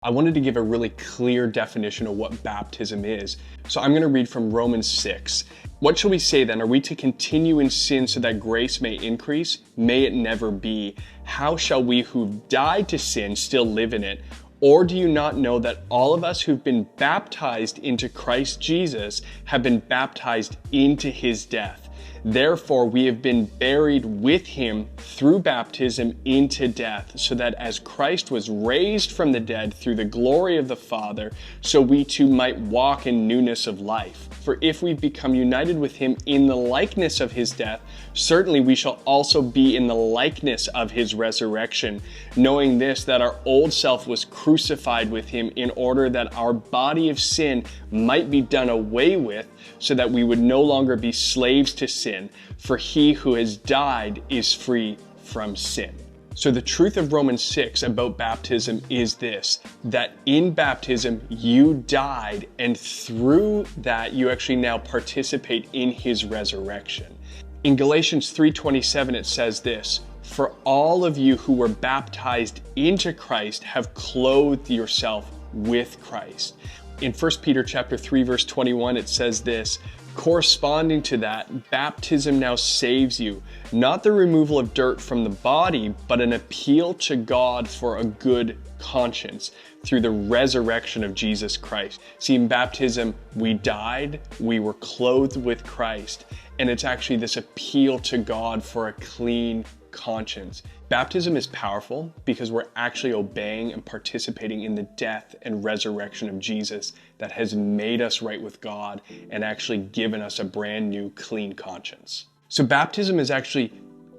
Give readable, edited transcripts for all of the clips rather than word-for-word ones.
I wanted to give a really clear definition of what baptism is. So I'm going to read from Romans 6. What shall we say then? Are we to continue in sin so that grace may increase? May it never be. How shall we who've died to sin still live in it? Or do you not know that all of us who've been baptized into Christ Jesus have been baptized into his death? Therefore, we have been buried with him through baptism into death, so that as Christ was raised from the dead through the glory of the Father, so we too might walk in newness of life. For if we've become united with him in the likeness of his death, certainly we shall also be in the likeness of his resurrection, knowing this, that our old self was crucified with him in order that our body of sin might be done away with, so that we would no longer be slaves to sin, for he who has died is free from sin. So the truth of Romans 6 about baptism is this, that in baptism you died, and through that you actually now participate in his resurrection. In Galatians 3:27 it says this, "For all of you who were baptized into Christ have clothed yourself with Christ." In 1 Peter chapter 3 verse 21 it says this, "Corresponding to that, baptism now saves you, not the removal of dirt from the body, but an appeal to God for a good conscience through the resurrection of Jesus Christ." See, in baptism, we died, we were clothed with Christ, and it's actually this appeal to God for a clean conscience. Baptism is powerful because we're actually obeying and participating in the death and resurrection of Jesus that has made us right with God and actually given us a brand new clean conscience. So baptism is actually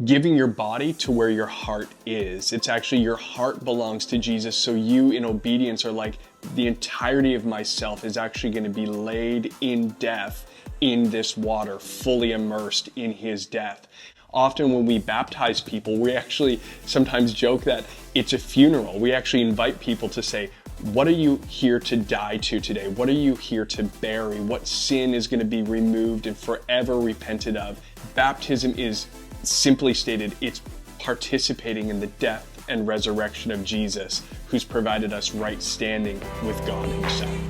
giving your body to where your heart is. It's actually your heart belongs to Jesus, so you in obedience are like, the entirety of myself is actually going to be laid in death in this water, fully immersed in his death. Often when we baptize people, we actually sometimes joke that it's a funeral. We actually invite people to say, what are you here to die to today? What are you here to bury? What sin is going to be removed and forever repented of? Baptism is, simply stated, it's participating in the death and resurrection of Jesus, who's provided us right standing with God himself.